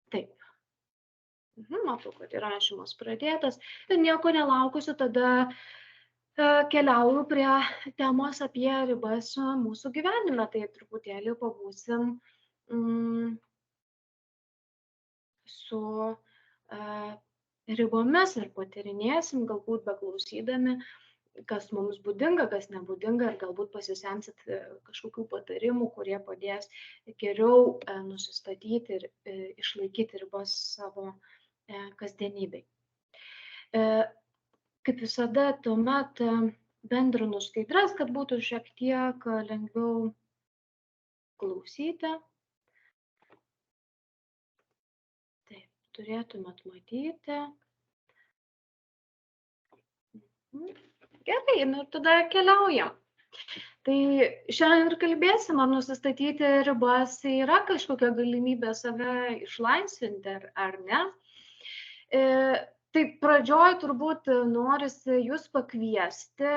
Taip. Matau, kad įrašymas pradėtas. Ir nieko nelaukusiu, tada keliauju prie temos apie ribas mūsų gyvenime. Tai truputėlį pabūsim su ribomis ir patyrinėsim, galbūt beklausydami, kas mums būdinga, kas nebūdinga, ir galbūt pasisemsit kažkokių patarimų, kurie padės geriau nusistatyti ir išlaikyti ribas savo kasdienybei. Kaip visada, tuomet bendrinu skaidres, kad būtų šiek tiek lengviau klausyti. Taip, turėtumėt matyti. Gerai, ir tada keliaujam. Tai šiandien ir kalbėsim, ar nusistatyti ribas yra kažkokia galimybė save išlaisvinti ar ne. Tai pradžioj turbūt norisi jūs pakviesti,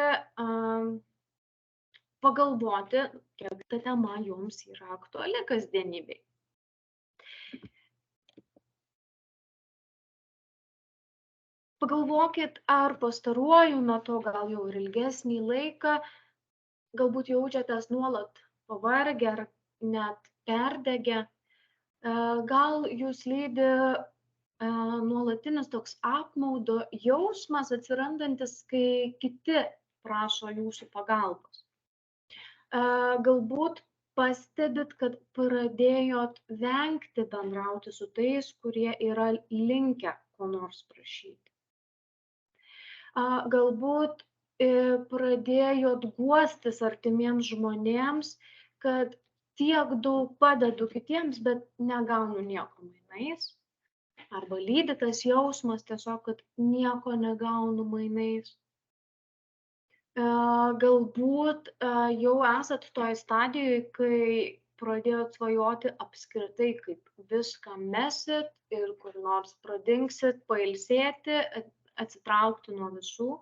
pagalvoti, kiek ta tema jums yra aktuali kasdienybei. Pagalvokit, ar pastaruoju metu, gal jau ir ilgesnį laiką, galbūt jaučiatės nuolat pavargę ar net perdegę. Gal jūs lydi nuolatinis toks apmaudo jausmas atsirandantis, kai kiti prašo jūsų pagalbos. Galbūt pastebit, kad pradėjot vengti bendrauti su tais, kurie yra linkę ko nors prašyti. Galbūt pradėjot guostis artimiems žmonėms, kad tiek daug padedu kitiems, bet negaunu nieko mainais. Arba lydi tas jausmas tiesiog, kad nieko negaunu mainais. Galbūt jau esat toj stadijoje, kai pradėjot svajoti apskritai, kaip viską mesit ir kur nors pradingsit, pailsėti, atsitraukti nuo visų.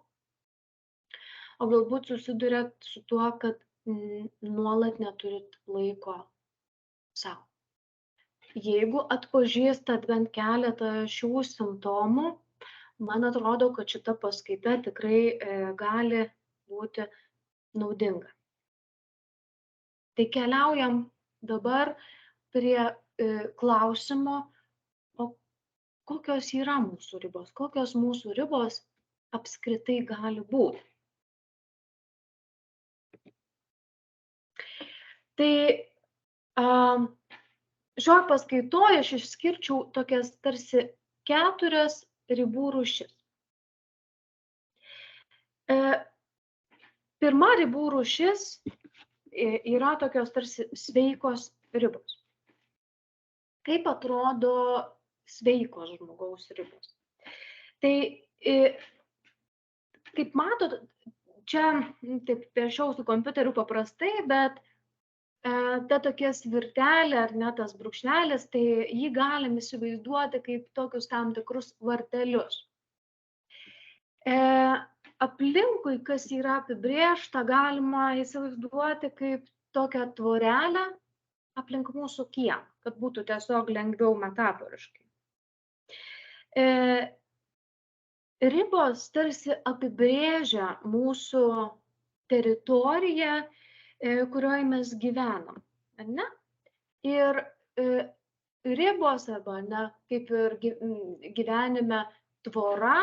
O galbūt susiduriat su tuo, kad nuolat neturit laiko savo. Jeigu atpažįstat bent keletą šių simptomų, man atrodo, kad šita paskaita tikrai gali būti naudinga. Tai keliaujam dabar prie klausimo, o kokios yra mūsų ribos, kokios mūsų ribos apskritai gali būti. Tai šioje paskaitoje aš išskirčiau tokias tarsi 4 ribų rūšis. Pirma ribų rūšis yra tokios tarsi sveikos ribos. Kaip atrodo sveikos žmogaus ribos? Tai, kaip matot, čia taip piešiau su kompiuteriu paprastai, bet ta tokia svirtelė ar ne tas brūkšnelis, tai jį galim įsivaizduoti kaip tokius tam tikrus vartelius. Aplinkui, kas yra apibrėžta, galima įsivaizduoti kaip tokią tvorelę aplink mūsų kiemą, kad būtų tiesiog lengviau metaforiškai. Ribos tarsi apibrėžia mūsų teritoriją, kurioje mes gyvenam, ne? Ir ribos arba, ne, kaip ir gyvenime tvora,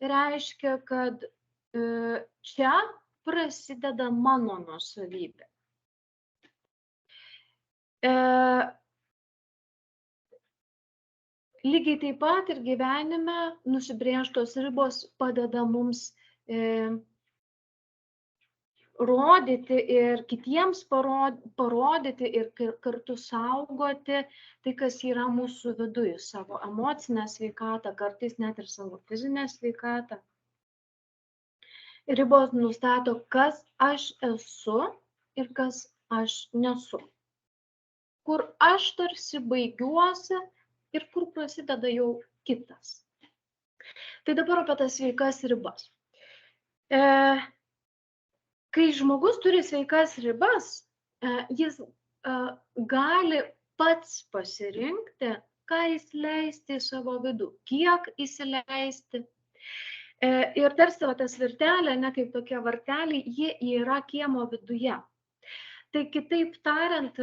reiškia, kad čia prasideda mano nuosavybė. Lygiai taip pat ir gyvenime nusibrėžtos ribos padeda mums rodyti ir kitiems parodyti ir kartu saugoti tai, kas yra mūsų viduje, savo emocinę sveikatą, kartais net ir savo fizinę sveikatą. Ribos nustato, kas aš esu ir kas aš nesu. Kur aš tarsi baigiuosi ir kur prasideda jau kitas. Tai dabar apie tas sveikas ribas. Kai žmogus turi sveikas ribas, jis gali pats pasirinkti, ką įsileisti į savo vidų, kiek įsileisti. Ir tarsi tas virtelė, ne kaip tokie varteliai, jie yra kiemo viduje. Tai kitaip tariant,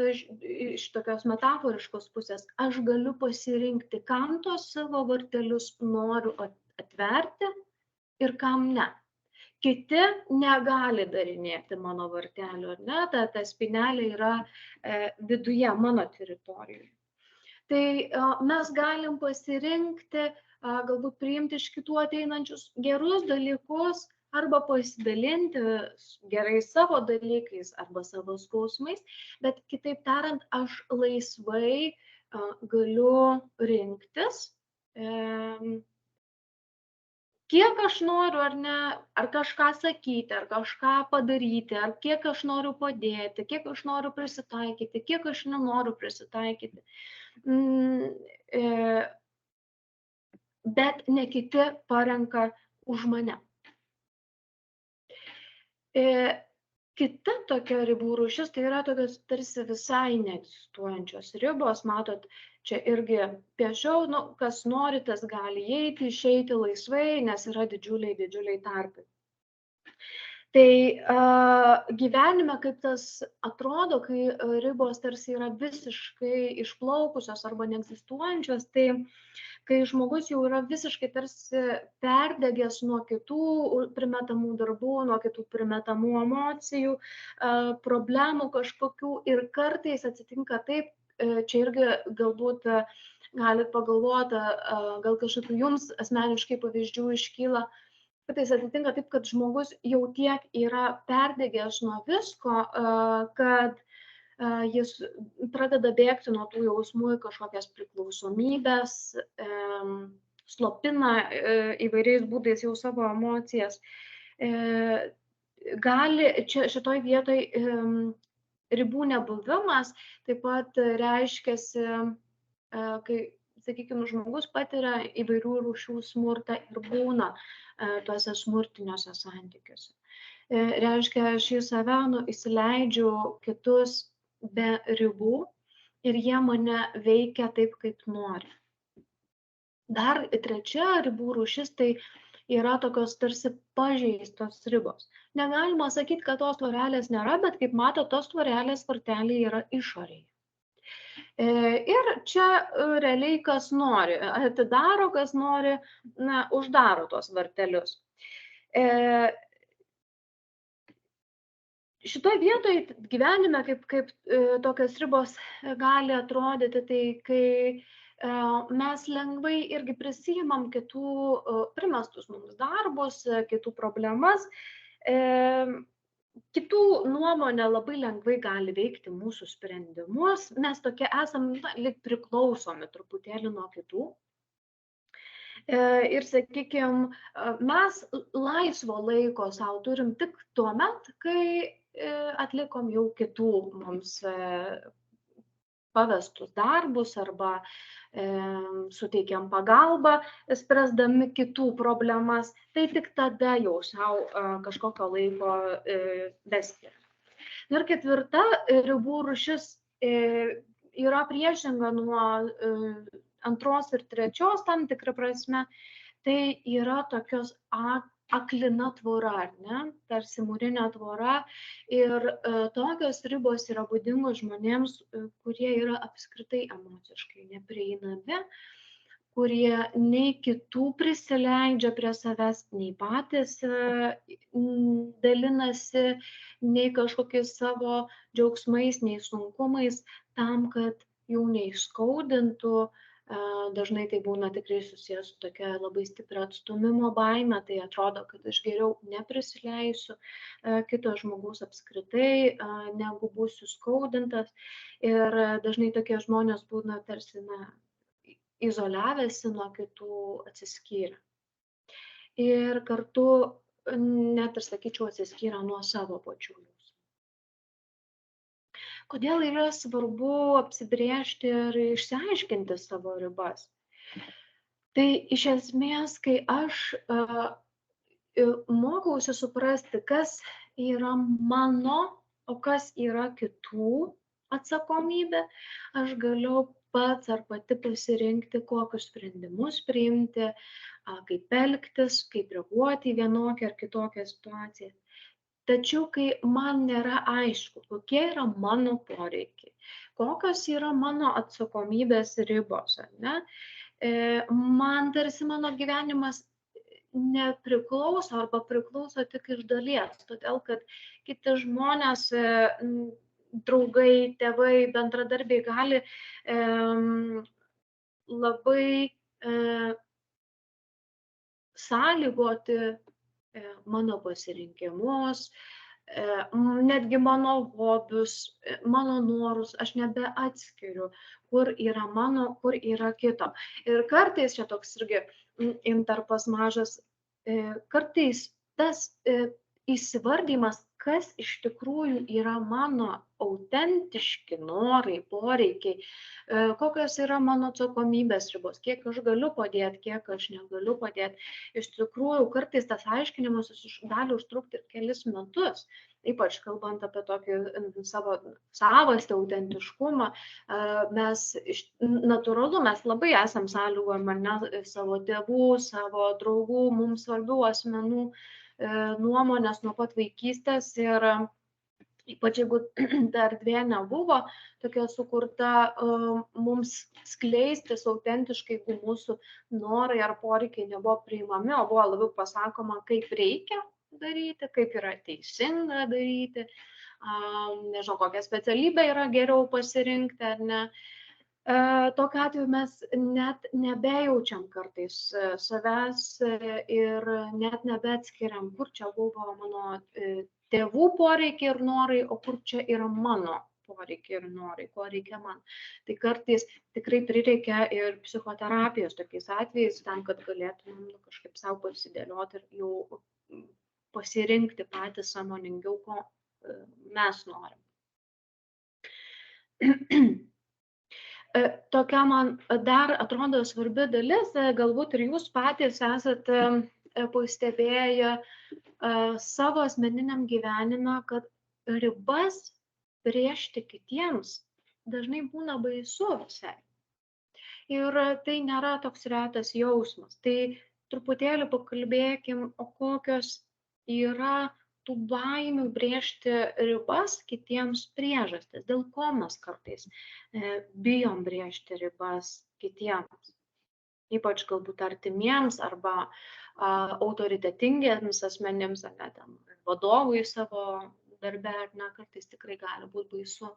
iš tokios metaforiškos pusės, aš galiu pasirinkti, kam tos savo vartelius noriu atverti ir kam ne. Kiti negali darinėti mano vartelių, ar ne, ta spynelė yra viduje, mano teritorijoje. Tai mes galim pasirinkti, galbūt priimti iš kitų ateinančius gerus dalykus, arba pasidalinti gerai savo dalykais arba savo skausmais, bet kitaip tariant, aš laisvai galiu rinktis, kiek aš noriu ar ne, ar kažką sakyti, ar kažką padaryti, ar kiek aš noriu padėti, kiek aš noriu prisitaikyti, kiek aš nenoriu prisitaikyti. Bet ne kiti parenka už mane. Kita tokia ribų rūšis, tai yra tokios tarsi visai neegzistuojančios ribos, matot, čia irgi piešiau, kas nori, tas gali įeiti, išeiti laisvai, nes yra didžiuliai tarpai. Tai gyvenime, kaip tas atrodo, kai ribos tarsi yra visiškai išplaukusios arba neegzistuojančios, tai kai žmogus jau yra visiškai tarsi perdegęs nuo kitų primetamų darbų, nuo kitų primetamų emocijų, problemų kažkokių ir kartais atsitinka taip, čia irgi galbūt galit pagalvoti, gal kažkokių jums asmeniškai pavyzdžių iškyla, kartais atsitinka taip, kad žmogus jau tiek yra perdegęs nuo visko, kad jis pradeda bėgti nuo tų jausmų į kažkokias priklausomybės, slopina įvairiais būdais jau savo emocijas. Gali šitoj vietoj ribų nebuvimas taip pat reiškiasi, kai, sakykime, žmogus patiria įvairių rūšių smurtą ir būna tuose smurtiniuose santykiuose. Reiškia, aš į save įsileidžiu kitus be ribų ir jie mane veikia taip, kaip nori. Dar trečia ribų rūšis, tai yra tokios tarsi pažeistos ribos. Negalima sakyti, kad tos tvorelės nėra, bet kaip mato, tos tvorelės varteliai yra išorėje. Ir čia realiai kas nori, atidaro, kas nori, uždaro tos vartelius. Šitoj vietoj gyvenime, kaip tokios ribos gali atrodyti, tai kai mes lengvai irgi prisiimam kitų primestus mums darbus, kitų problemas, kitų nuomonė labai lengvai gali veikti mūsų sprendimus, mes tokie esam lyg priklausomi truputėlį nuo kitų. Ir sakykime, mes laisvo laiko savo turim tik tuo met, kai atlikom jau kitų mums pavestus darbus arba suteikiam pagalbą, spręsdami kitų problemas, tai tik tada jau savo kažkokio laiko vesti. Ir ketvirta ribų rūšis yra priešinga nuo antros ir trečios tam tikrą prasme, tai yra tokios aklina tvora, ar ne, tarsi mūrinė tvora. Ir tokios ribos yra būdingos žmonėms, kurie yra apskritai emociškai neprieinami, kurie nei kitų prisileidžia prie savęs, nei patys dalinasi, nei kažkokiais savo džiaugsmais, nei sunkumais, tam, kad jų neįskaudintų. Dažnai tai būna tikrai susijęs su tokia labai stipria atstūmimo baime, tai atrodo, kad aš geriau neprisileisiu kito žmogaus apskritai, negu būsiu skaudintas. Ir dažnai tokie žmonės būna tarsi izoliavęsi nuo kitų, atsiskyrę. Ir kartu net ir sakyčiau atsiskyrę nuo savo pačių. Kodėl yra svarbu apsibrėžti ir išsiaiškinti savo ribas? Tai iš esmės, kai aš mokausi suprasti, kas yra mano, o kas yra kitų atsakomybė, aš galiu pats ar pati pasirinkti, kokius sprendimus priimti, kaip elgtis, kaip reaguoti į vienokią ar kitokią situaciją. Tačiau, kai man nėra aišku, kokie yra mano poreikiai, kokios yra mano atsakomybės ribos, ar ne, man tarsi mano gyvenimas nepriklauso arba priklauso tik iš dalies, todėl kad kiti žmonės, draugai, tėvai, bendradarbiai gali labai sąlygoti mano pasirinkimus, netgi mano hobius, mano norus, aš nebeatskiriu, kur yra mano, kur yra kito. Ir kartais čia toks irgi intarpas mažas, kartais tas įsivardymas, kas iš tikrųjų yra mano autentiški norai, poreikiai, kokios yra mano atsakomybės ribos, kiek aš galiu padėti, kiek aš negaliu padėti. Iš tikrųjų, kartais tas aiškinimas gali užtrukti ir kelis metus, ypač kalbant apie tokį savo savastį, autentiškumą. Mes natūralu, mes labai esam sąlygojami, ar ne, savo tėvų, savo draugų, mums svarbių asmenų nuomonės nuo pat vaikystės ir ypač jeigu ta erdvė nebuvo tokia sukurta mums skleistis autentiškai, jeigu mūsų norai ar poreikiai nebuvo priimami, o buvo labiau pasakoma, kaip reikia daryti, kaip yra teisinga daryti, nežinau, kokią specialybę yra geriau pasirinkti ar ne. Tokiu atveju mes net nebejaučiam kartais savęs ir net nebeatskiriam, kur čia buvo mano tėvų poreikiai ir norai, o kur čia yra mano poreikiai ir norai, ko reikia man. Tai kartais tikrai prireikia ir psichoterapijos tokiais atvejais, tam, kad galėtumėm kažkaip savo pasidėlioti ir jau pasirinkti patys sąmoningiau, ko mes norim. Tokia man dar atrodo svarbi dalis, galbūt ir jūs patys esate pastebėję savo asmeniniam gyvenime, kad ribas brėžti kitiems dažnai būna baisu visai. Ir tai nėra toks retas jausmas. Tai truputėlį pakalbėkim, o kokios yra tų baimių brėžti ribas kitiems priežastis, dėl ko mes kartais bijom brėžti ribas kitiems, ypač galbūt artimiems arba autoritetingiems asmenims, ar net vadovui savo darbe, ar ne, kartais tikrai gali būti baisu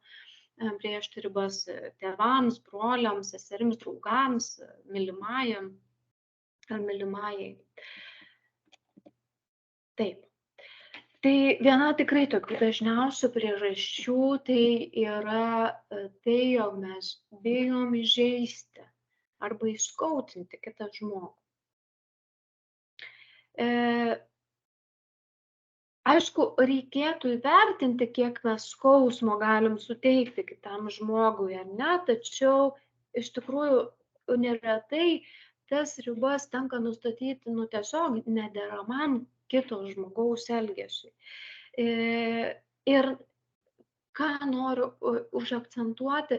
brėžti ribas tėvams, broliams, seserims, draugams, mylimajam ar mylimajai. Taip. Tai viena tikrai tokių dažniausių priežasčių tai yra tai, jog mes bijom įžeisti arba įskaudinti kitą žmogų. Aišku, reikėtų įvertinti, kiek mes skausmo galim suteikti kitam žmogui, ar ne, tačiau iš tikrųjų neretai tas ribas tenka nustatyti tiesiog nederamam kito žmogaus elgesiui. Ir ką noriu užakcentuoti,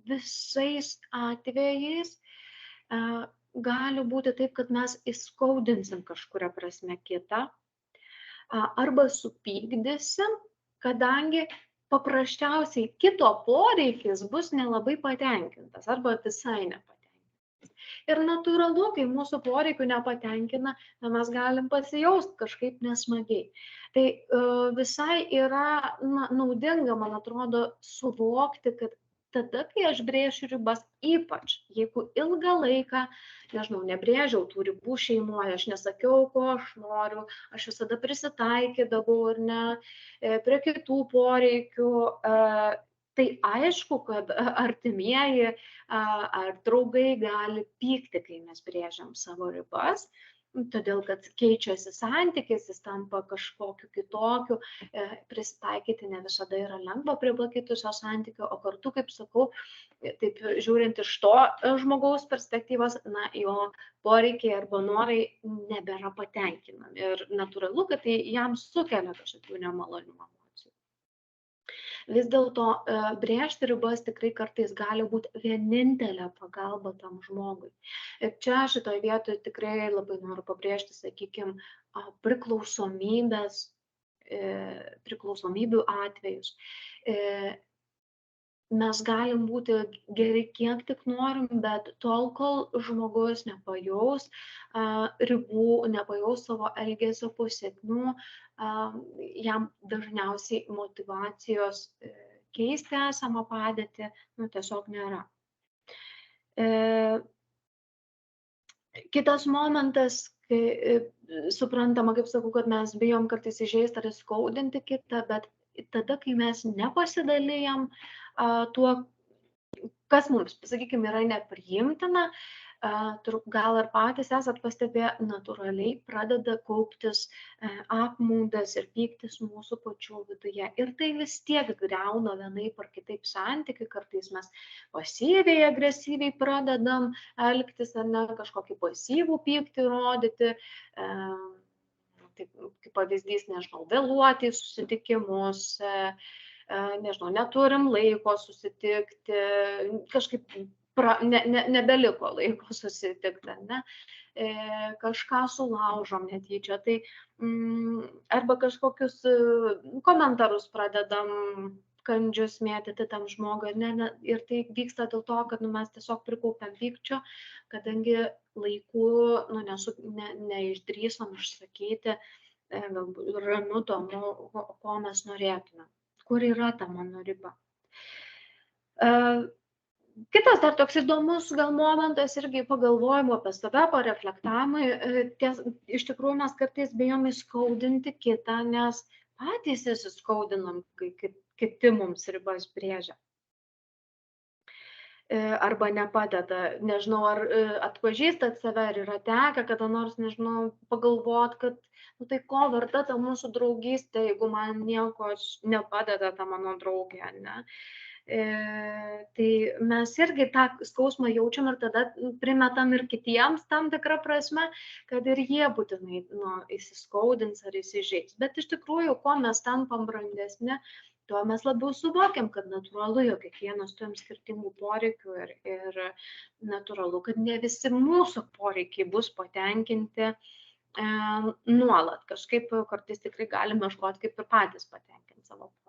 visais atvejais gali būti taip, kad mes įskaudinsim kažkuria prasme kitą arba supykdysim, kadangi paprasčiausiai kito poreikis bus nelabai patenkintas arba visai nepatenkintas. Ir natūralu, kai mūsų poreikių nepatenkina, mes galim pasijausti kažkaip nesmagiai. Tai visai yra naudinga, man atrodo, suvokti, kad tada, kai aš brėšiu ribas, ypač jeigu ilgą laiką, nežinau, nebrėžiau tų ribų šeimoje, aš nesakiau, ko aš noriu, aš visada prisitaikydavau ar ne prie kitų poreikių, tai aišku, kad artimieji ar draugai gali pykti, kai mes brėžiam savo ribas, todėl kad keičiasi santykis, jis tampa kažkokiu kitokiu, prisitaikyti ne visada yra lengva prie pakitusio santykio, o kartu, kaip sakau, taip žiūrint iš to žmogaus perspektyvos, jo poreikiai arba norai nebėra patenkinami. Ir natūralu, kad tai jam sukelia kažkokių nemalonių emocijų. Vis dėlto brėžti ribas tikrai kartais gali būti vienintelė pagalba tam žmogui. Ir čia šitoje vietoje tikrai labai noriu pabrėžti, sakykime, priklausomybių atvejus. Mes galim būti geri kiek tik norim, bet tol, kol žmogus nepajaus ribų, nepajaus savo elgesio pasekmių, jam dažniausiai motyvacijos keisti esamą padėtį tiesiog nėra. Kitas momentas, kai suprantama, kaip sakau, kad mes bijom kartais įžeisti ar įskaudinti kitą, bet tada, kai mes nepasidalijam tuo, kas mums, sakykime, yra nepriimtina, gal ir patys esat pastebėję, natūraliai pradeda kauptis apmaudas ir pyktis mūsų pačių viduje. Ir tai vis tiek griauna vienaip ar kitaip santykių, kartais mes pasyviai, agresyviai pradedam elgtis, ar ne, kažkokį pasyvų pyktį rodyti. Kaip pavyzdys, nežinau, vėluoti į susitikimus, nežinau, neturim laiko susitikti, kažkaip nebeliko laiko susitikti, ne? Kažką sulaužom netyčia, tai arba kažkokius komentarus pradedam kandžius mėtyti tam žmogui, ir tai vyksta dėl to, kad mes tiesiog prikaupiam pykčio, kadangi laiku neišdrįsom išsakyti galbūt ramiu tonu, ko mes norėtume, kur yra ta mano riba. Kitas dar toks įdomus gal momentas irgi pagalvojimo apie save, pareflektavimui. Iš tikrųjų mes kartais bijom įskaudinti kitą, nes patys įsiskaudinam, kai kiti mums ribas brėžia. Arba nepadeda. Nežinau, ar atpažįstat save, ar yra tekę kada nors, nežinau, pagalvot, kad tai ko verta ta mūsų draugystė, jeigu man nieko nepadeda ta mano draugė, ne? Tai mes irgi tą skausmą jaučiam ir tada primetam ir kitiems tam tikrą prasme, kad ir jie būtinai įsiskaudins ar įsižeis. Bet iš tikrųjų, kuo mes tampam brandesni, tuo mes labiau suvokiam, kad natūralu, jog kiekvienas turim skirtingų poreikių ir natūralu, kad ne visi mūsų poreikiai bus patenkinti nuolat. Kažkaip kartais tikrai galime ieškoti, kaip ir patys patenkinti savo poreikius.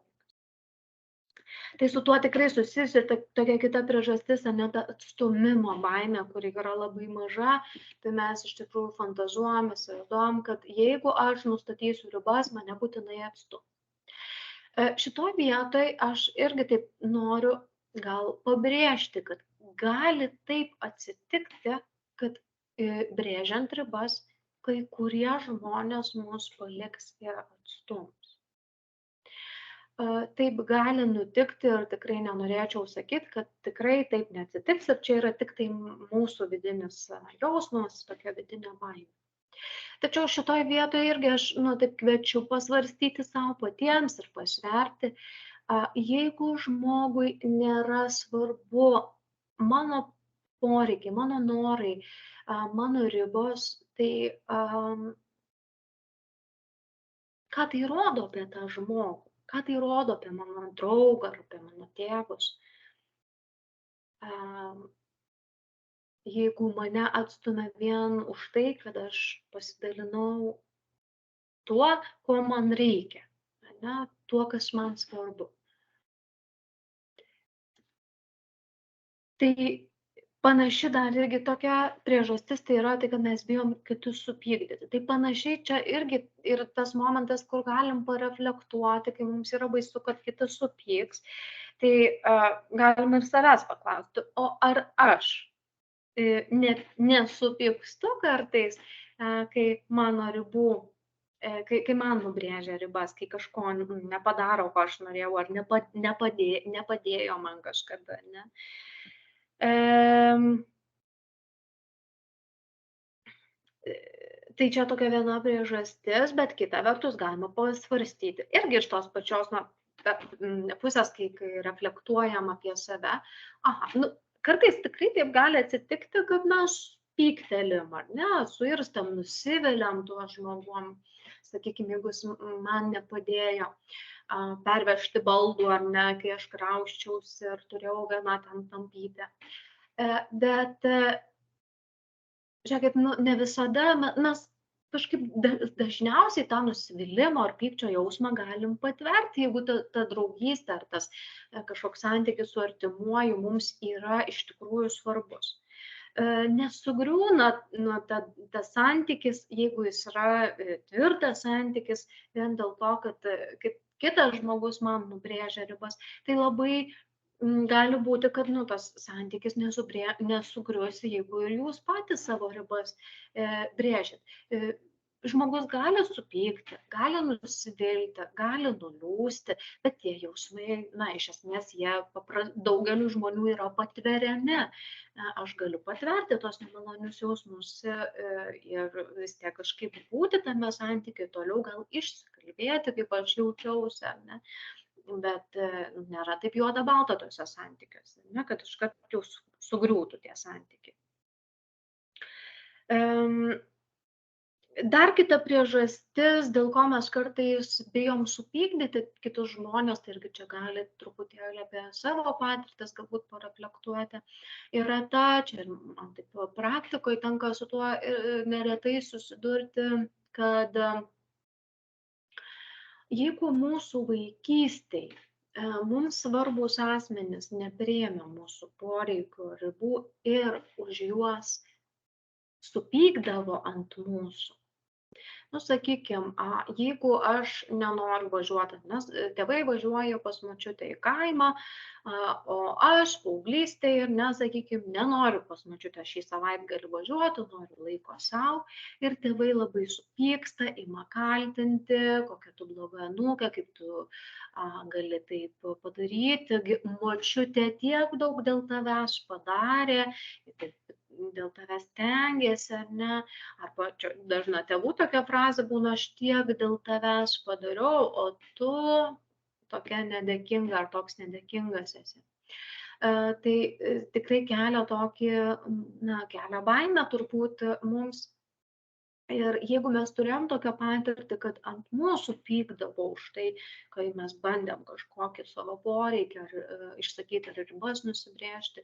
Tai su tuo tikrai susijusi tokia kita priežastis, net atstūmimo baimė, kuri yra labai maža, tai mes iš tikrųjų fantazuojam, įsivaizduojam, kad jeigu aš nustatysiu ribas, mane būtinai atstums. Šitoj vietoj aš irgi taip noriu gal pabrėžti, kad gali taip atsitikti, kad brėžiant ribas, kai kurie žmonės mus paliks ir atstums. Taip gali nutikti ir tikrai nenorėčiau sakyti, kad tikrai taip neatsitiks ir čia yra tik tai mūsų vidinis jausmas, tokia vidinė baimė. Tačiau šitoj vietoje irgi aš taip kviečiu pasvarstyti savo patiems ir pasverti, jeigu žmogui nėra svarbu mano poreikiai, mano norai, mano ribos, tai ką tai rodo apie tą žmogų, ką tai rodo apie mano draugą ar apie mano tėvus. Jeigu mane atstumia vien už tai, kad aš pasidalinau tuo, ko man reikia, ne, tuo, kas man svarbu. Tai panaši dar irgi tokia priežastis, tai yra tai, kad mes bijom kitus supykdyti. Tai panašiai čia irgi ir tas momentas, kur galim pareflektuoti, kai mums yra baisu, kad kitas supyks, tai galim ir savęs paklausti, o ar aš nesupykstu kartais, kai mano ribų, kai man nubrėžia ribas, kai kažko nepadaro, ko aš norėjau, ar nepadėjo man kažkada, ne? Tai čia tokia viena priežastis, bet kita vertus galima pasvarstyti. Irgi iš tos pačios pusės, kai reflektuojam apie save. Kartais tikrai taip gali atsitikti, kad mes pyktelim, ar ne, suirstam, nusiviliam tuo žmogum. sakykime, jeigu jis man nepadėjo pervežti baldų ar ne, kai aš krauščiausi ir turėjau vieną ten tampyti. Bet, žiūrėkit, nu, ne visada mes kažkaip dažniausiai tą nusivylimo ar pykčio jausmą galim patverti, jeigu ta draugystė ar tas kažkoks santykis su artimuoju mums yra iš tikrųjų svarbus. Nesugriūna tas santykis, jeigu jis yra tvirtas santykis, vien dėl to, kad kitas žmogus man nubrėžia ribas, tai labai gali būti, kad tas santykis nesugrius, jeigu ir jūs patys savo ribas brėžit. Žmogus gali supykti, gali nusivilti, gali nuliūsti, bet tie jausmai, iš esmės, jie daugeliu žmonių yra patveriami. Aš galiu patverti tos nemalonius jausmus ir vis tiek kažkaip būti tame santykiai, toliau gal išsikalbėti, kaip aš jaučiausi, ne? Bet nėra taip juoda balta tose santykiuose, ne, kad iškart jau sugriūtų tie santykiai. Dar kita priežastis, dėl ko mes kartais bijom supykdyti kitus žmonės, tai irgi čia gali truputėlį apie savo patirtis galbūt pareflektuoti, yra ta, čia man taip praktikoje tenka su tuo neretai susidurti, kad jeigu mūsų vaikystėje mums svarbus asmenys nepriėmė mūsų poreikių, ribų ir už juos supykdavo ant mūsų, sakykime, jeigu aš nenoriu važiuoti, nes tėvai važiuoja pas močiutę į kaimą, o aš paauglystėje, sakykime, nenoriu pas močiutę šį savaitgalį važiuoti, noriu laiko savo, ir tėvai labai supyksta, ima kaltinti, kokia tu bloga anūkė, kaip tu gali taip padaryti, močiutė tiek daug dėl tavęs padarė, dėl tavęs stengiasi, ar ne, arba čia dažna tėvų tokia frazė būna, aš tiek dėl tavęs padariau, o tu tokia nedėkinga ar toks nedėkingas esi. Tai tikrai kelia tokį, kelia baimę turbūt mums. Ir jeigu mes turėjom tokią patirtį, kad ant mūsų pykdavo už tai, kai mes bandėm kažkokį savo poreikį ar išsakyti ar ribas nusibrėžti,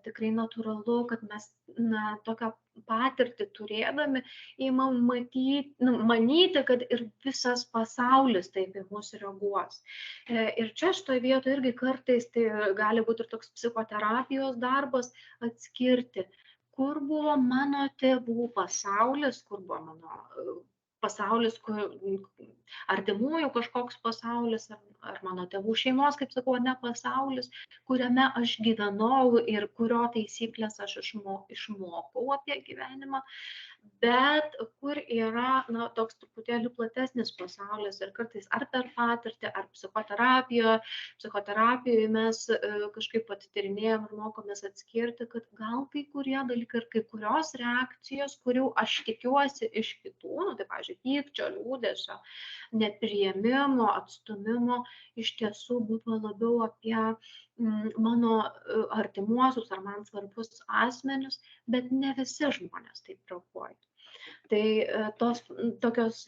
tikrai natūralu, kad mes tokią patirtį turėdami įmam manyti, kad ir visas pasaulis taip į mus reaguos. Ir čia šitoje vietoje irgi kartais tai gali būti ir toks psichoterapijos darbas atskirti, kur buvo mano tėvų pasaulis, kur buvo mano pasaulis, artimųjų kažkoks pasaulis, ar mano tėvų šeimos, kaip sakau, ne pasaulis, kuriame aš gyvenau ir kurio taisyklės aš išmokau apie gyvenimą, bet kur yra toks truputėlį platesnis pasaulis ir kartais ar per patirtį, ar psichoterapijoje mes kažkaip patyrinėjom ir mokomės atskirti, kad gal kai kurie dalykai ir kai kurios reakcijos, kurių aš tikiuosi iš kitų, tai pavyzdžiui, pykčio, liūdesio, nepriėmimo, atstumimo, iš tiesų buvo labiau apie mano artimuosius ar man svarbus asmenius, bet ne visi žmonės taip reaguoja. Tai tos tokios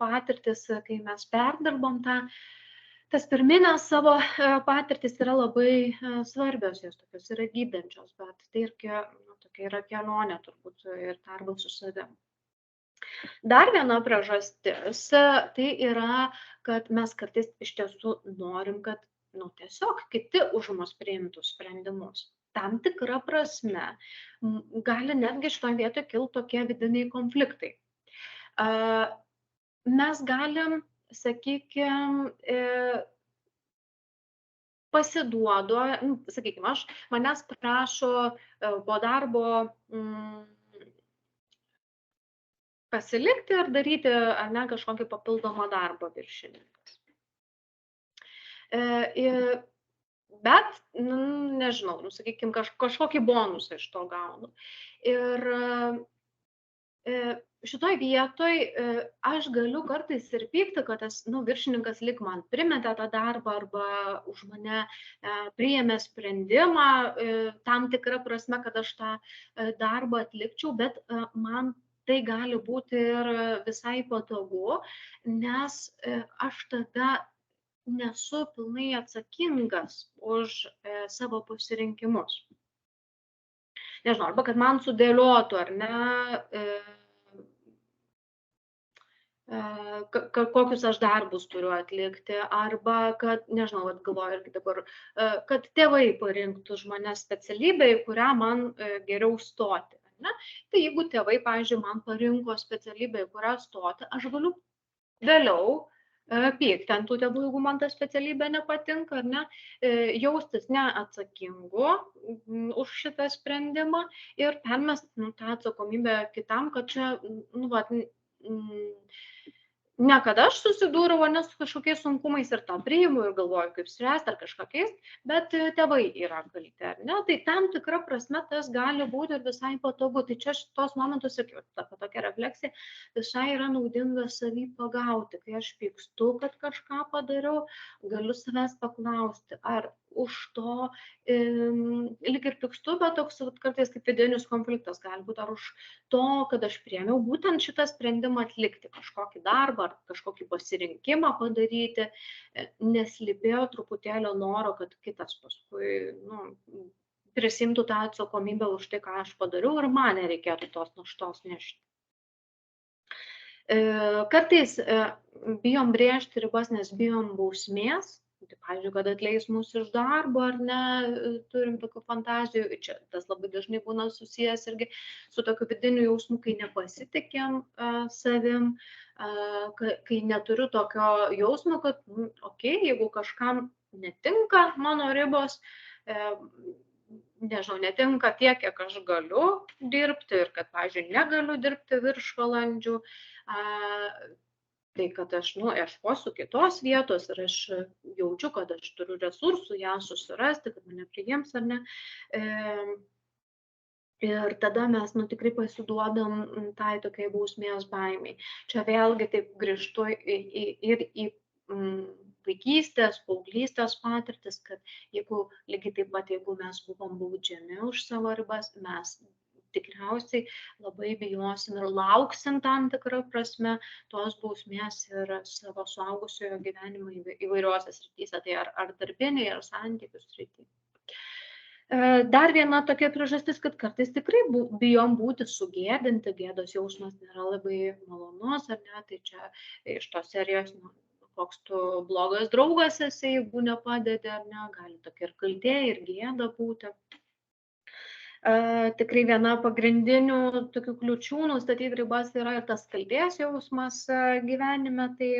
patirtis, kai mes perdirbom tas pirminės savo patirtis yra labai svarbios, jos tokios yra gydančios, bet tai irgi tokia yra kelionė turbūt ir darbas su savim. Dar viena priežastis tai yra, kad mes kartais iš tiesų norim, kad tiesiog kiti už mus priimtų sprendimus. Tam tikra prasme gali netgi šitoje vietoje kilti tokie vidiniai konfliktai. Mes galim, sakykime, sakykime, manęs prašo po darbo pasilikti ir daryti kažkokį papildomą darbą viršininkas. Bet, nežinau, sakykime, kažkokį bonusą iš to gaunu. Ir šitoj vietoj aš galiu kartais ir pykti, kad tas viršininkas lyg man primetė tą darbą arba už mane priėmė sprendimą tam tikrą prasme, kad aš tą darbą atlikčiau, bet man tai gali būti ir visai patogu, nes aš tada nesu pilnai atsakingas už savo pasirinkimus. Nežinau, arba kad man sudėliotų, ar ne, kokius aš darbus turiu atlikti, arba kad, nežinau, galvoju irgi dabar, kad tėvai parinktų už mane specialybę, į kurią man geriau stoti. Ne? Tai jeigu tėvai, pavyzdžiui, man parinko specialybę, į kurią stoti, aš galiu vėliau pykti ant tų tėvų, jeigu man ta specialybė nepatinka, ar ne, jaustis neatsakingu už šitą sprendimą ir permest tą atsakomybę kitam, kad čia, ne kad aš susidūriau ne su kažkokiais sunkumais ir tą priimu ir galvoju, kaip spręsti ar kažką keisti, bet tėvai yra kalti, ar ne? Tai tam tikra prasme tas gali būti ir visai patogu. Tai čia šitos momentus, sakiau, tokia refleksija visai yra naudinga savį pagauti. Kai aš pykstu, kad kažką padariau, galiu savęs paklausti, ar už to lyg ir pykstu, bet toks kartais kaip vidinis konfliktas gali būti, ar už to, kad aš priėmiau būtent šitą sprendimą atlikti kažkokį darbą ar kažkokį pasirinkimą padaryti, neslypėjo truputėlio noro, kad kitas paskui prisimtų tą atsakomybę už tai, ką aš padariau ir man nereikėtų tos naštos nešti. Kartais bijom brėžti ribas, nes bijom bausmės. Tai, pavyzdžiui, kad atleis mus iš darbo, ar ne, turim tokių fantazijų. Čia tas labai dažnai būna susijęs irgi su tokiu vidiniu jausmu, kai nepasitikim savim, kai neturiu tokio jausmo, kad, jeigu kažkam netinka mano ribos, nežinau, netinka tiek, kiek aš galiu dirbti ir kad, pavyzdžiui, negaliu dirbti viršvalandžių, tai kad aš ieškosiu kitos vietos ir aš jaučiu, kad aš turiu resursų ją susirasti, kad mane priims ar ne. Ir tada mes tikrai pasiduodam tai tokiai bausmės baimiai. Čia vėlgi taip grįžtu ir į vaikystės, paauglystės patirtis, kad jeigu lygiai taip pat, jeigu mes buvom baudžiami už savo ribas, mes tikriausiai labai bijosim ir lauksim tam tikrą prasme tos bausmės ir savo suaugusiojo gyvenimo įvairiuose srityse, tai ar darbiniai, ar santykių srityje. Dar viena tokia priežastis, kad kartais tikrai bijom būti sugėdinti, gėdos jausmas nėra labai malonus, ar ne, tai čia iš tos serijos, koks tu blogas draugas esi, jeigu nepadedi, ar ne, gali tokia ir kaltė, ir gėda būti. Tikrai viena pagrindinių tokių kliučių nustatyti ribas yra ir tas kaltės jausmas gyvenime. Tai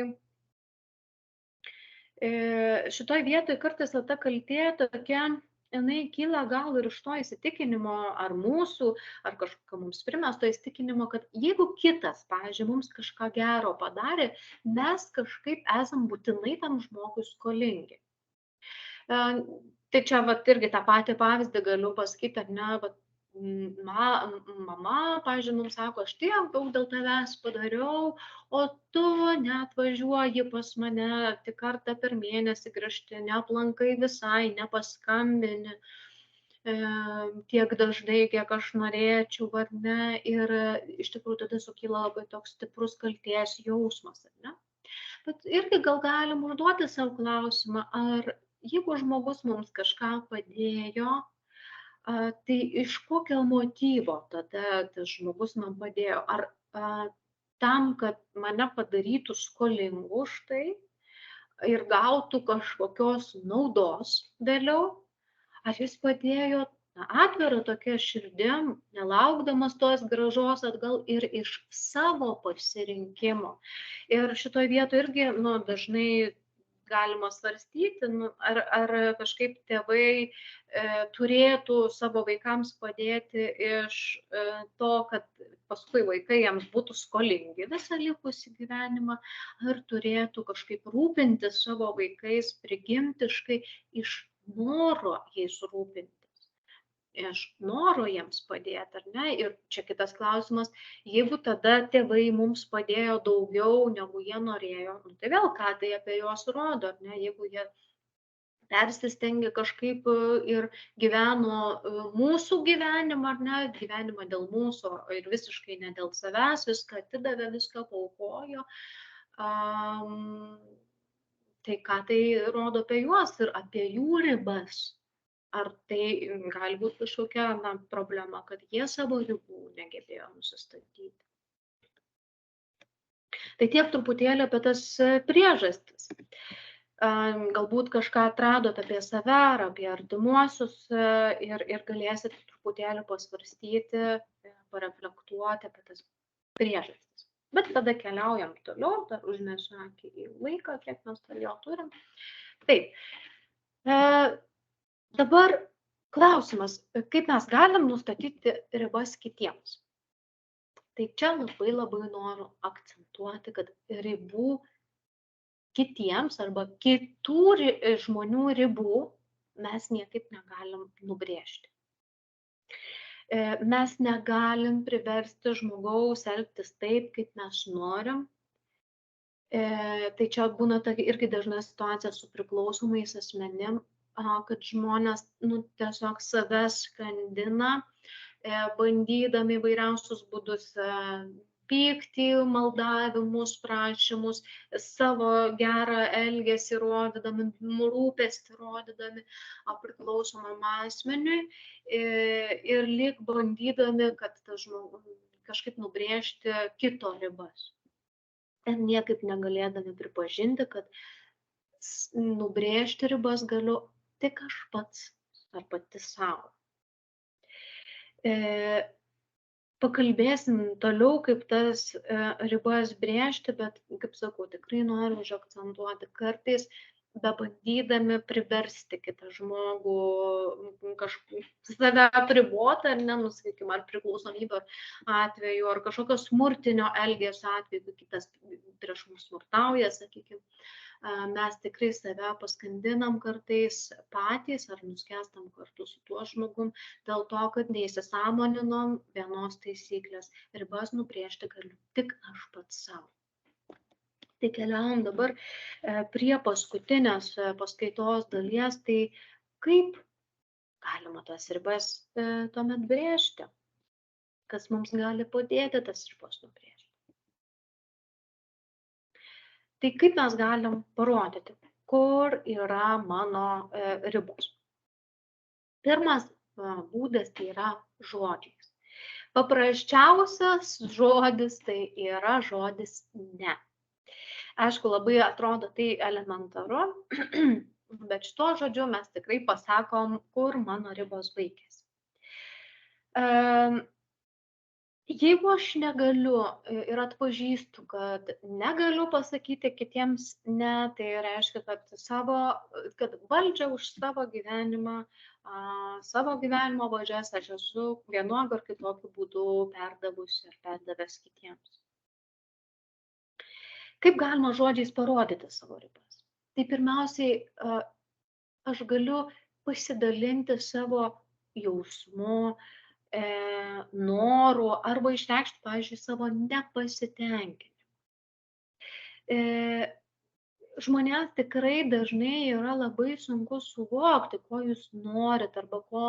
šitoj vietoj kartais ta kaltė tokia, jinai kyla gal ir iš to įsitikinimo ar mūsų, ar kažkokio mums primesto įsitikinimo, kad jeigu kitas, pavyzdžiui, mums kažką gero padarė, mes kažkaip esam būtinai tam žmogui skolingi. Tai čia irgi tą patį pavyzdį galiu pasakyti, ar ne, mama, pavyzdžiui, mums sako, aš tiek daug dėl tavęs padariau, o tu neatvažiuoji pas mane tik kartą per mėnesį grįžti, neaplankai visai, nepaskambini tiek dažnai, kiek aš norėčiau, ar ne, ir iš tikrųjų tada sukyla labai toks stiprus kaltės jausmas, ar ne. Bet irgi gal galim užduoti savo klausimą, ar jeigu žmogus mums kažką padėjo, tai iš kokio motyvo tada tas žmogus man padėjo? Ar tam, kad mane padarytų skolingu už tai ir gautų kažkokios naudos vėliau? Ar jis padėjo atvirą tokia širdim, nelaukdamas tos grąžos atgal ir iš savo pasirinkimo? Ir šitoj vietoj irgi dažnai galima svarstyti, ar kažkaip tėvai turėtų savo vaikams padėti iš to, kad paskui vaikai jiems būtų skolingi visą likusį gyvenimą, ar turėtų kažkaip rūpintis savo vaikais prigimtiškai iš noro jais rūpintis, iš noro jiems padėti, ar ne? Ir čia kitas klausimas, jeigu tada tėvai mums padėjo daugiau, negu jie norėjo, tai vėl ką tai apie juos rodo, ar ne? Jeigu jie persistengė kažkaip ir gyveno mūsų gyvenimą, ar ne, gyvenimą dėl mūsų ir visiškai ne dėl savęs, viską atidavė, viską paaukojo. Tai ką tai rodo apie juos ir apie jų ribas? Ar tai gali būti kažkokia problema, kad jie savo ribų negebėjo nusistatyti? Tai tiek truputėlį apie tas priežastis. Galbūt kažką atradot apie save ar apie artimuosius ir galėsit truputėlį pasvarstyti, pareflektuoti apie tas priežastis. Bet tada keliaujam toliau, dar užmesiu akį į laiką, kiek mes dar jo turim. Taip. Dabar klausimas, kaip mes galim nustatyti ribas kitiems. Tai čia labai noriu akcentuoti, kad ribų kitiems arba kitų žmonių ribų mes niekaip negalim nubrėžti. Mes negalim priversti žmogaus elgtis taip, kaip mes norim. Tai čia būna irgi dažna situacija su priklausomais asmenim, kad žmonės tiesiog save skandina, bandydami įvairiausius būdus pyktį, maldavimus, prašymus, savo gerą elgesį rodydami, rūpestį rodydami priklausomam asmeniui ir lyg bandydami, kad tas žmogus kažkaip nubrėžti kito ribas. Ir niekaip negalėdami pripažinti, kad nubrėžti ribas galiu tik aš pats ar pati savo. Pakalbėsim toliau, kaip tas ribas brėžti, bet, kaip sakau, tikrai noriu užakcentuoti, kartais bebandydami priversti kitą žmogų save apriboti, ar sakykime, ar priklausomybę atveju, ar kažkokio smurtinio elgesio atveju, kai kitas prieš mus smurtauja, sakykime, mes tikrai save paskandinam kartais patys ar nuskęstam kartu su tuo žmogum dėl to, kad neįsisąmoninom vienos taisyklės. Ribas nubrėžti galiu tik aš pats savo. Tai keliaujam dabar prie paskutinės paskaitos dalies, tai kaip galima tas ribas tuomet brėžti, kas mums gali padėti tas ribas nubrėžti. Tai kaip mes galim parodyti, kur yra mano ribos? Pirmas būdas tai yra žodžiais. Paprasčiausias žodis tai yra žodis ne. Aišku, labai atrodo tai elementaru, bet šito žodžiu mes tikrai pasakom, kur mano ribos baigėsi. Jeigu aš negaliu ir atpažįstu, kad negaliu pasakyti kitiems ne, tai reiškia, kad valdžią už savo gyvenimo valdžias aš esu vienokiu ar kitokiu būdu perdavusi ir perdavęs kitiems. Kaip galima žodžiais parodyti savo ribas? Tai pirmiausiai aš galiu pasidalinti savo jausmu, norų arba išreikšti, pavyzdžiui, savo nepasitenkinimą. Žmonėms tikrai dažnai yra labai sunku suvokti, ko jūs norit arba ko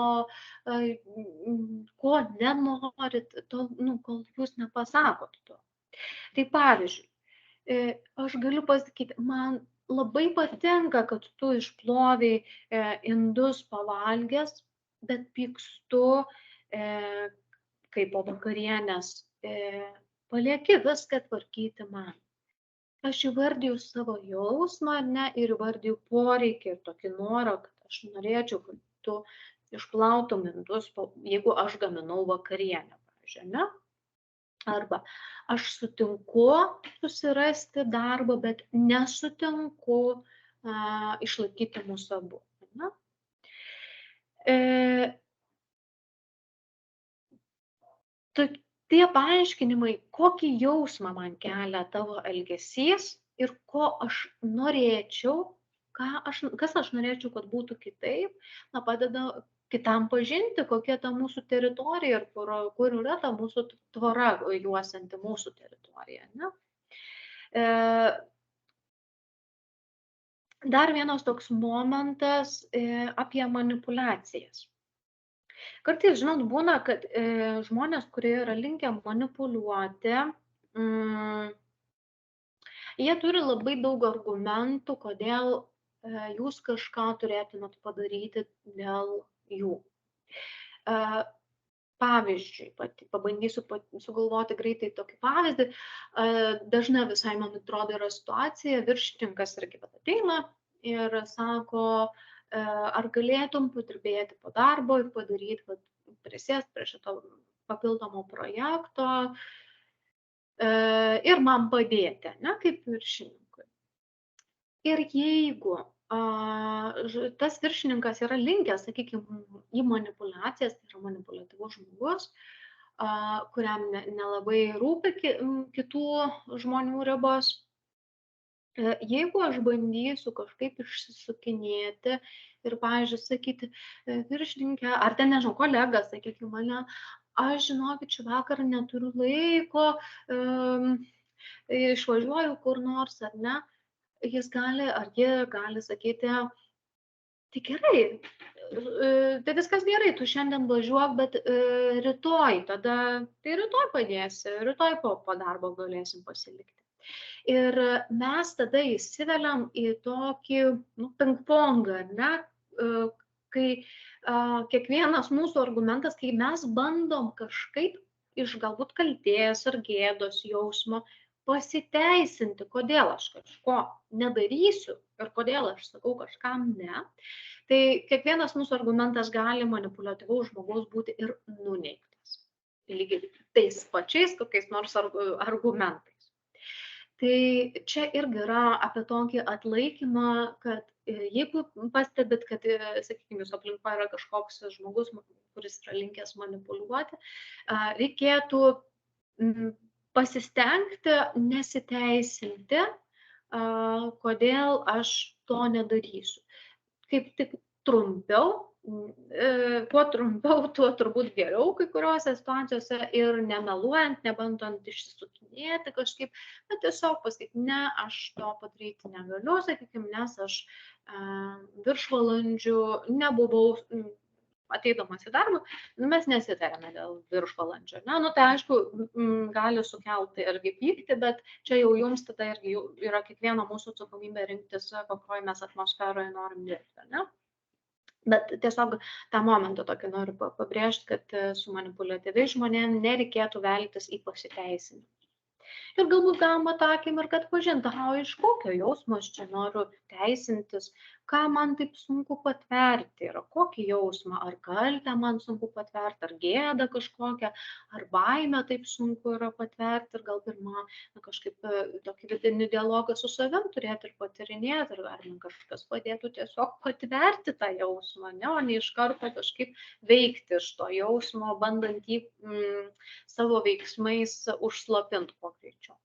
nenorit, kol jūs nepasakot to. Tai pavyzdžiui, aš galiu pasakyti, man labai patinka, kad tu išplovei indus pavalgęs, bet pykstu, kai po vakarienės palieki viską tvarkyti man. Aš įvardiju savo jausmą, ir įvardiju poreikį ir tokį norą, kad aš norėčiau, kad tu išplautum indus, jeigu aš gaminau vakarienę, pavyzdžiui, ne? Arba aš sutinku susirasti darbą, bet nesutinku išlaikyti mūsų abu. Ne? Tie paaiškinimai, kokį jausmą man kelia tavo elgesys ir ko aš norėčiau, kas aš norėčiau, kad būtų kitaip, padeda kitam pažinti, kokia ta mūsų teritorija ir kur yra ta mūsų tvora juosianti mūsų teritoriją. Ne? Dar vienas toks momentas apie manipulacijas. Kartais, žinot, būna, kad žmonės, kurie yra linkę manipuliuoti, mm, jie turi labai daug argumentų, kodėl jūs kažką turėtumėt padaryti dėl jų. E, Pavyzdžiui, pabandysiu sugalvoti greitai tokį pavyzdį. Dažna visai, man atrodo, yra situacija, viršininkas irgi ateina ir sako, ar galėtum padirbėti po darbo ir padaryti, prisėsti prie šito papildomo projekto ir man padėti, ne, kaip viršininkui. Ir jeigu tas viršininkas yra linkęs, sakykime, į manipulacijas, tai yra manipuliatyvus žmogus, kuriam nelabai rūpi kitų žmonių ribos, jeigu aš bandysiu kažkaip išsisukinėti ir, pavyzdžiui, sakyti, viršininkė, ar ten, nežinau, kolega, sakykime, mane, aš žinokit, šį vakarą neturiu laiko, išvažiuoju kur nors, ar ne, jis gali, ar ji gali sakyti, tai gerai, tai viskas gerai, tu šiandien važiuok, bet rytoj, tada, tai rytoj padėsi, rytoj po darbo galėsim pasilikti. Ir mes tada įsiveliam į tokį, ping-pongą, ne, kai kiekvienas mūsų argumentas, kai mes bandom kažkaip iš galbūt kaltės ar gėdos jausmo pasiteisinti, kodėl aš kažko nedarysiu ir kodėl aš sakau kažkam ne, tai kiekvienas mūsų argumentas gali manipuliatyvaus žmogaus būti ir nuneigtas. Lygiai tais pačiais kokiais nors argumentais. Tai čia irgi yra apie tokį atlaikymą, kad jeigu pastebit, kad, sakykime, jūsų aplinkoje yra kažkoks žmogus, kuris yra linkęs manipuliuoti, reikėtų pasistengti nesiteisinti, kodėl aš to nedarysiu. Kaip tik trumpiau, kuo trumpiau, tuo turbūt geriau kai kuriuose situacijose ir nemeluojant, nebandant išsisukinėti kažkaip, bet tiesiog pasakyti, ne, aš to padaryti negaliu, sakykime, nes aš viršvalandžių nebuvau ateidamas į darbą, mes nesitarėme dėl viršvalandžio. Tai aišku, gali sukelti irgi pyktį, bet čia jau jums tada irgi yra kiekvieno mūsų atsakomybė rinktis, kokioje mes atmosferoje norim dirbti. Ne? Bet tiesiog tą momentą tokį noriu pabrėžti, kad su manipuliatyviais žmonėmis nereikėtų veltis į pasiteisinimus. Ir galbūt galima tą akimirką atpažinti, iš kokio jausmo aš čia noriu teisintis, ką man taip sunku patverti yra, kokį jausmą, ar kaltę man sunku patverti, ar gėdą kažkokią, ar baimę taip sunku yra patverti, ir gal pirmą kažkaip tokį vidinį dialogą su savim turėti ir patyrinėti, ir ar man kažkas padėtų tiesiog patverti tą jausmą, ne, o ne iš karto kažkaip veikti iš to jausmo, bandant jį savo veiksmais užslopinti kuo greičiau.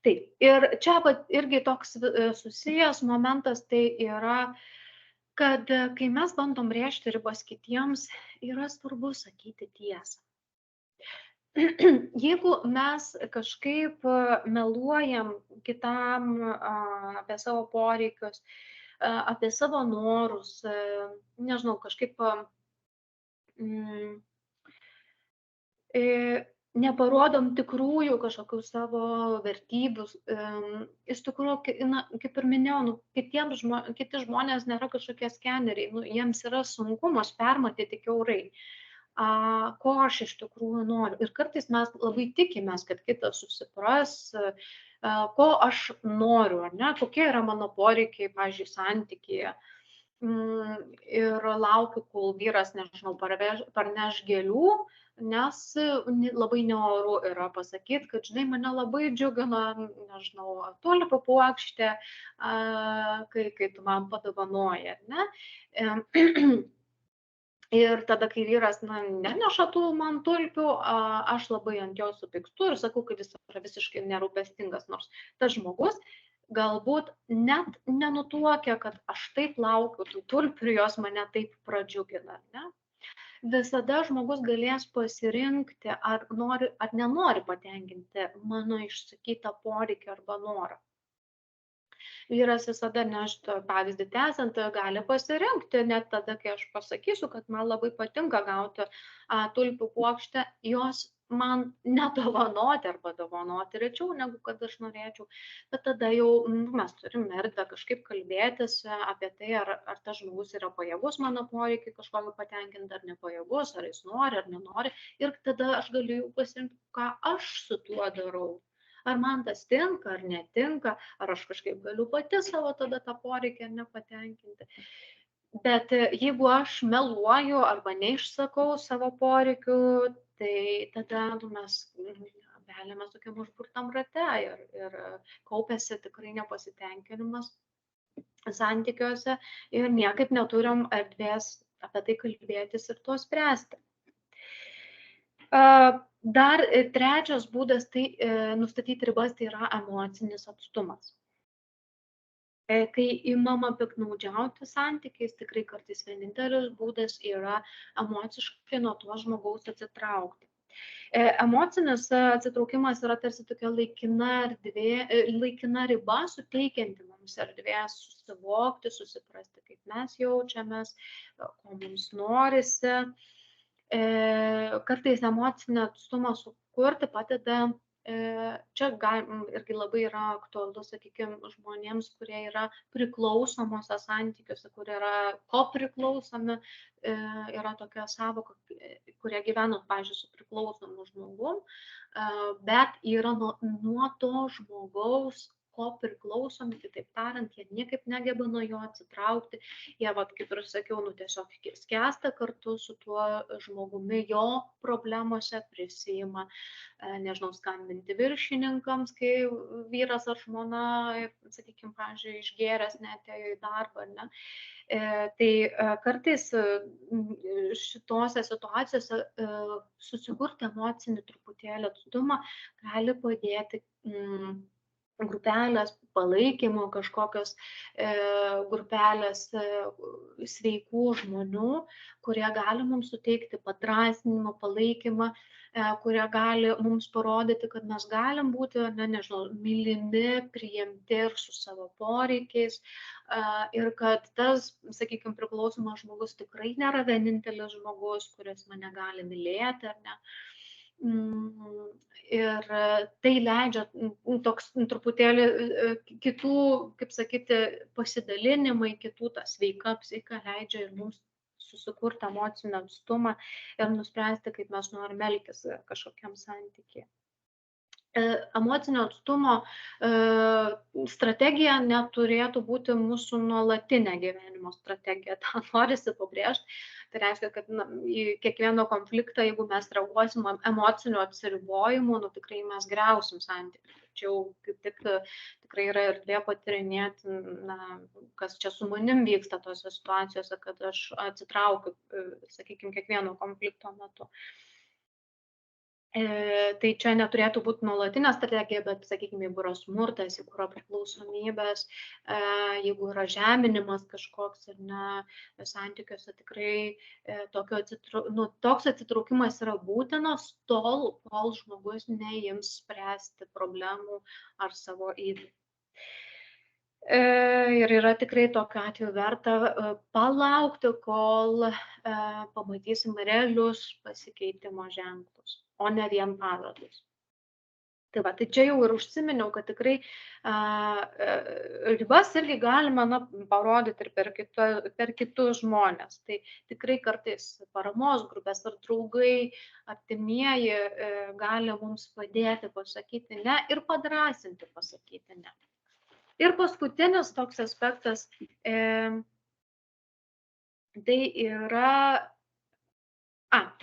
Taip, ir čia irgi toks susijęs momentas tai yra, kad kai mes bandom brėžti ribas kitiems, yra svarbu sakyti tiesą. Jeigu mes kažkaip meluojam kitam apie savo poreikius, apie savo norus, nežinau, kažkaip neparodom tikrųjų kažkokių savo vertybių, iš tikrųjų, kaip ir minėjau, kiti žmonės nėra kažkokie skeneriai, jiems yra sunkumas permatyti kiaurai, ko aš iš tikrųjų noriu. Ir kartais mes labai tikimės, kad kitas susipras, ko aš noriu, ar ne, kokie yra mano poreikiai, pavyzdžiui, santykyje. Ir laukiu, kol vyras, nežinau, parneš gėlių, nes labai neoru yra pasakyti, kad, žinai, mane labai džiugina, nežinau, tulpių puokštė, kai tu man padovanoji, ne? Ir tada, kai vyras neneša tų man tulpių, aš labai ant jo supykstu ir sakau, kad jis yra visiškai nerūpestingas, nors tas žmogus galbūt net nenutuokia, kad aš taip laukiu tų tulpių ir jos mane taip pradžiugina. Ne? Visada žmogus galės pasirinkti, ar nenori patenkinti mano išsakytą poreikį arba norą. vyras visada, šitą pavyzdį tęsiant, gali pasirinkti, net tada, kai aš pasakysiu, kad man labai patinka gauti tulpių puokštę, jos man nedovanoti arba dovanoti rečiau, negu kad aš norėčiau. Bet tada jau mes turim erdvę kažkaip kalbėtis apie tai, ar tas žmogus yra pajėgus mano poreikį kažkokį patenkinti, ar nepajėgus, ar jis nori, ar nenori. Ir tada aš galiu jau pasirinkti, ką aš su tuo darau. Ar man tas tinka, ar netinka, ar aš kažkaip galiu pati savo tada tą poreikį ar nepatenkinti. Bet jeigu aš meluoju arba neišsakau savo poreikių, tai tada mes veliamės tokiam užburtam rate ir kaupiasi tikrai nepasitenkinimas santykiuose ir niekaip neturim erdvės apie tai kalbėtis ir to spręsti. Dar trečias būdas tai nustatyti ribas, tai yra emocinis atstumas. Kai imama piktnaudžiauti santykiais, tikrai kartais vienintelis būdas yra emociškai nuo to žmogaus atsitraukti. Emocinis atsitraukimas yra tarsi tokia laikina riba, suteikianti mums erdvės susivokti, susiprasti, kaip mes jaučiamės, ko mums norisi. Kartais emocinį atstumą sukurti padeda. Čia irgi labai yra aktualu, sakykime, žmonėms, kurie yra priklausomose santykiuose, kurie yra kopriklausomi, yra tokia savoka, kurie gyvena, pavyzdžiui, su priklausomu žmogum, bet yra nuo to žmogaus kopriklausomi, kitaip tariant, jie niekaip negeba nuo jo atsitraukti, jie, kaip ir sakiau, tiesiog skęsta kartu su tuo žmogumi, jo problemose, prisima, nežinau, skambinti viršininkams, kai vyras ar žmona, sakykime, pavyzdžiui, išgėręs neatėjo į darbą, ne? Tai kartais šitose situacijose susikurti emocinį truputėlį atstumą gali padėti grupelės palaikymo, kažkokios grupelės sveikų žmonių, kurie gali mums suteikti padrąsinimą, palaikymą, kurie gali mums parodyti, kad mes galim būti, nežinau, mylimi, priimti ir su savo poreikiais, ir kad tas, sakykime, priklausomas žmogus tikrai nėra vienintelis žmogus, kuris mane gali mylėti, ar ne. Ir tai leidžia toks truputėlį kitų, kaip sakyti, pasidalinimai, kitų ta sveika psichika leidžia ir mums susikurti emocinį atstumą ir nuspręsti, kaip mes norime elgtis kažkokiam santykiai. Emocinio atstumo strategija neturėtų būti mūsų nuolatinė gyvenimo strategija, tą norisi pabrėžti. Tai reiškia, kad į kiekvieną konfliktą, jeigu mes reaguosim emociniu atsiribojimu, tikrai mes griausim santykių. Tačiau kaip tik tikrai yra erdvė patyrinėti, kas čia su manim vyksta tose situacijose, kad aš atsitraukiu, sakykime, kiekvieno konflikto metu. Tai čia neturėtų būti nuolatinė strategija, bet, sakykime, jeigu yra smurtas, jeigu yra priklausomybės, jeigu yra žeminimas kažkoks ir santykiuose, tikrai toks atsitraukimas yra būtinas tol, kol žmogus neims spręsti problemų ar savo įvykių. Ir yra tikrai tokiu atveju verta palaukti, kol pamatysim realius pasikeitimo ženklus, o ne vien pažadus. Tai čia jau ir užsiminiau, kad tikrai ribas irgi galima parodyti ir per kitus žmonės. Tai tikrai kartais paramos grupės ar draugai, artimieji gali mums padėti pasakyti ne ir padrąsinti pasakyti ne. Ir paskutinis toks aspektas, tai yra,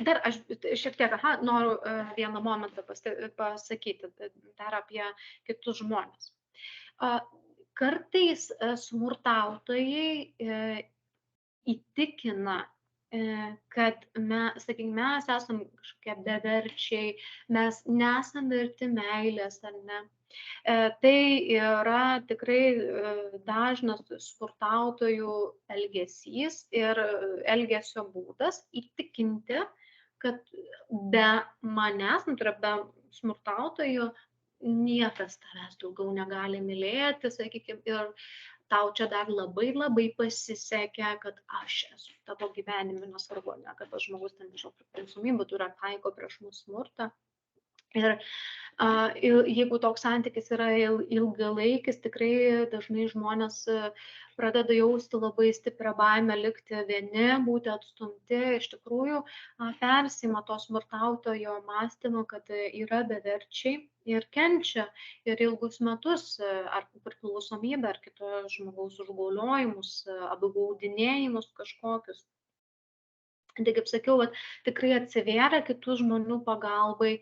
dar aš šiek tiek noriu vieną momentą pasakyti, dar apie kitus žmonės. Kartais smurtautojai įtikina, kad mes esam kažkokie beverčiai, mes nesam verti meilės ar ne. Tai yra tikrai dažnas smurtautojų elgesys ir elgesio būdas įtikinti, kad be manęs, be smurtautojų, niekas tavęs daugiau negali mylėti, sakykime, ir tau čia dar labai labai pasisekė, kad aš esu tavo gyvenime, nesvarbu, ne, kad tas žmogus ten nežinau priklausomybę turi ar taiko prieš mus smurtą. Ir jeigu toks santykis yra ilgalaikis, tikrai dažnai žmonės pradeda jausti labai stiprią baimę likti vieni, būti atstumti, iš tikrųjų persima to smurtautojo mąstymo, kad yra beverčiai ir kenčia ir ilgus metus ar priklausomybę, ar kito žmogaus užgauliojimus, apgaudinėjimus kažkokius. Tai kaip sakiau, vat, tikrai atsivėrę kitų žmonių pagalbai,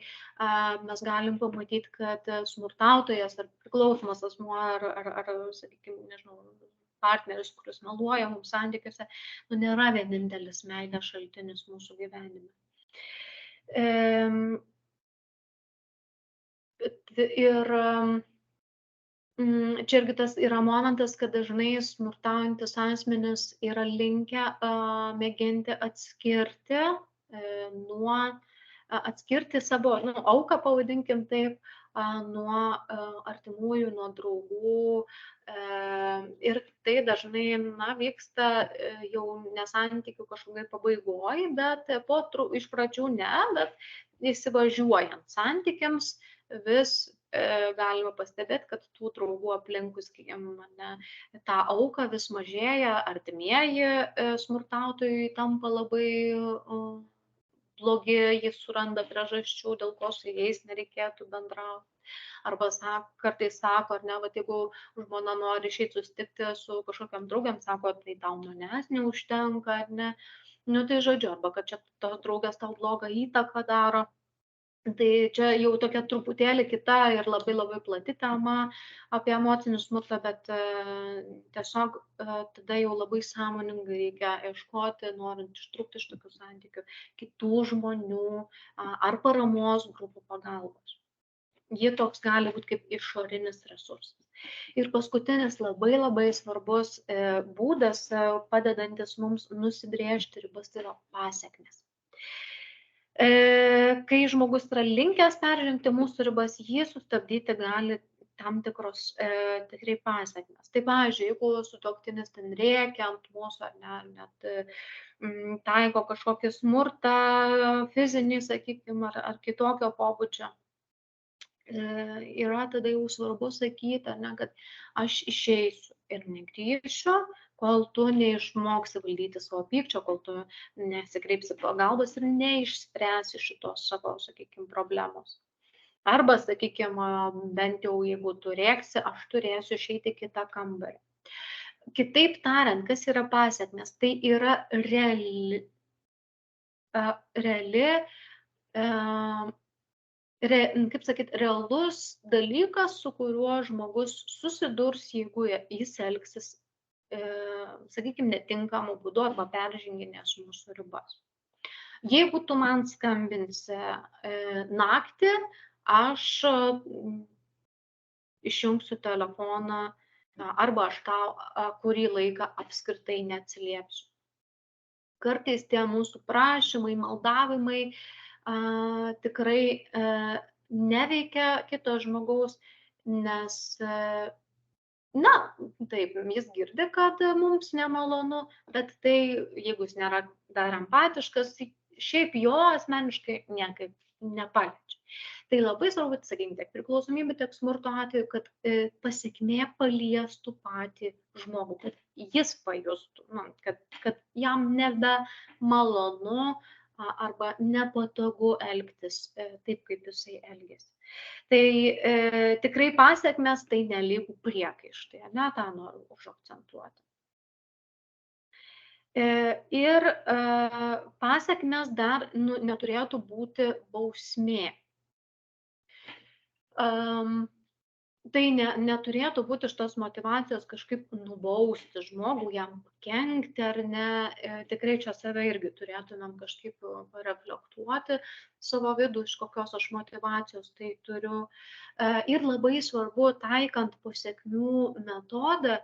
mes galim pamatyti, kad smurtautojas ar priklausomas asmuo, ar sakykime, nežinau, partneris, kuris meluoja mums santykiuose, nu, nėra vienintelis meilės šaltinis mūsų gyvenime. Ir čia irgi tas yra momentas, kad dažnai smurtaujantis asmenys yra linkę mėginti atskirti savo auką, pavadinkim taip, nuo artimųjų, nuo draugų. Ir tai dažnai vyksta jau nesantykių kažkokiai pabaigoje, bet iš pradžių ne, bet įsivažiuojant santykiams vis galima pastebėti, kad tų draugų aplinkui, sakykime, tą auką vis mažėja, artimieji smurtautojai tampa labai blogi, jis suranda priežasčių, dėl ko su jais nereikėtų bendrauti. Arba kartais sako, ar ne, vat, jeigu žmona nori išeiti susitikti su kažkokiam draugiam, sako, tai tau manęs neužtenka, ar ne. Nu tai žodžiu, arba kad čia tos draugės tau blogą įtaką daro. Tai čia jau tokia truputėlį kita ir labai labai plati tema apie emocinį smurtą, bet tiesiog tada jau labai sąmoningai reikia ieškoti, norint ištrūkti iš tokių santykių, kitų žmonių ar paramos grupų pagalbos. Ji toks gali būti kaip išorinis resursas. Ir paskutinis labai labai svarbus būdas, padedantis mums nusibrėžti ribas, tai yra pasekmės. Kai žmogus yra linkęs peržengti mūsų ribas, jį sustabdyti gali tam tikros tikrai pasekmės. Tai pavyzdžiui, jeigu sutuoktinis ten rėkia ant mūsų, ar ne, net taiko kažkokį smurtą fizinį, sakykime, ar kitokio pobūdžio, yra tada jau svarbu sakyti, ne, kad aš išeisiu ir negrįšiu, kol tu neišmoksi valdyti savo pykčio, kol tu nesikreipsi pagalbos ir neišspręsi šitos savo, sakykime, problemos. Arba, sakykime, bent jau jeigu tu rėksi, aš turėsiu išeiti į kitą kambarį. Kitaip tariant, kas yra pasekmės? Tai yra realus dalykas, su kuriuo žmogus susidurs, jeigu jis elgsis, sakykime, netinkamų būdų arba perženginės mūsų ribas. Jeigu tu man skambinsi naktį, aš išjungsiu telefoną arba aš tau kurį laiką apskritai neatsiliepsiu. Kartais tie mūsų prašymai, maldavimai tikrai neveikia kito žmogaus, nes taip, jis girdi, kad mums nemalonu, bet tai, jeigu jis nėra dar empatiškas, šiaip jo asmeniškai niekaip nepaliečia. Tai labai svarbu, sakykime, tiek priklausomybė, tiek smurto atveju, kad pasekmė paliestų patį žmogų, kad jis pajustų, kad jam nebe malonu arba nepatogu elgtis taip, kaip jisai elgiasi. Tai tikrai pasekmės tai nelygų priekaištai, ne, tą noriu užakcentuoti. Ir pasekmės dar neturėtų būti bausmė. Tai neturėtų būti iš tos motyvacijos kažkaip nubausti žmogų, jam pakenkti ar ne. Tikrai čia save irgi turėtumėm kažkaip pareflektuoti savo vidų, iš kokios aš motyvacijos tai turiu. Ir labai svarbu, taikant pasekmių metodą,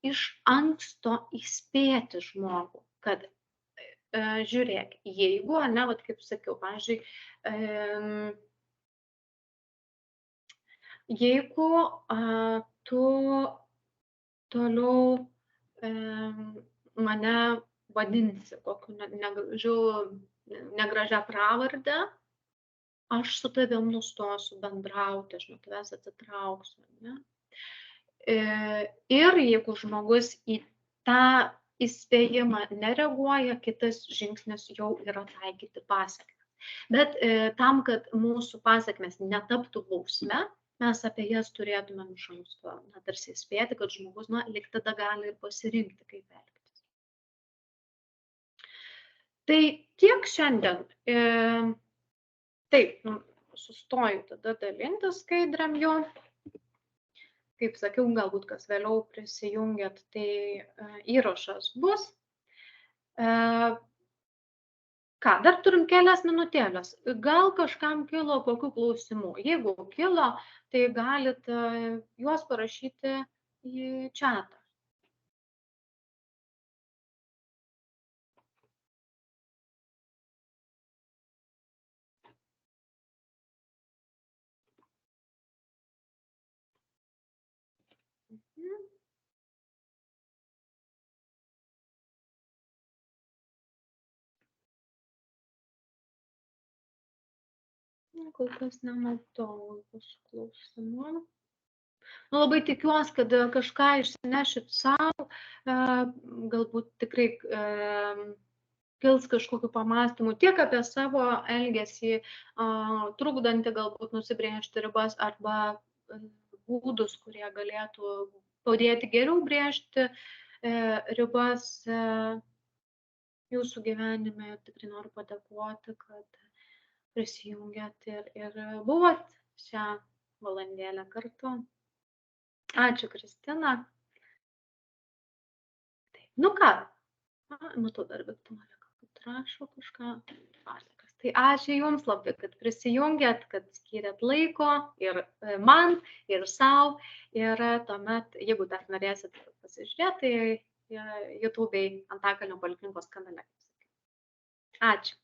iš anksto įspėti žmogų, kad žiūrėk, jeigu, vat kaip sakiau, pavyzdžiui, jeigu tu toliau mane vadinsi kokiu negražia pravarde, aš su tavim nustosiu bendrauti, aš nuo tavęs atsitrauksiu. Ne? Ir jeigu žmogus į tą įspėjimą nereaguoja, kitas žingsnis jau yra taikyti pasekmes. Bet tam, kad mūsų pasekmes netaptų bausme, mes apie jas turėtumėm iš anksto tarsi įspėti, kad žmogus, lyg tada gali ir pasirinkti, kaip elgtis. Tai tiek šiandien. Taip, sustoju tada dalintis skaidriam jau. Kaip sakiau, galbūt kas vėliau prisijungiat, tai įrašas bus. Ką, dar turim kelias minutėlės. Gal kažkam kilo kokių klausimų? Jeigu kilo, tai galite juos parašyti į čatą. Kol kas nematau jūsų klausimų. Labai tikiuosi, kad kažką išsinešit savo, galbūt tikrai kils kažkokių pamastymų tiek apie savo elgesį, trukdantį galbūt nusibrėžti ribas arba būdus, kurie galėtų padėti geriau brėžti ribas jūsų gyvenime. Tikrai noriu padėkoti, kad prisijungėt ir buvot šią valandėlę kartu. Ačiū, Kristina. Nu ką, matau dar Viktorija, kad rašo kažką. Tai ačiū Jums labai, kad prisijungėt, kad skyrėt laiko ir man, ir savo. Ir tuomet, jeigu dar norėsit pasižiūrėti, tai YouTube'ai Antakalnio poliklinikos kanale. Ačiū.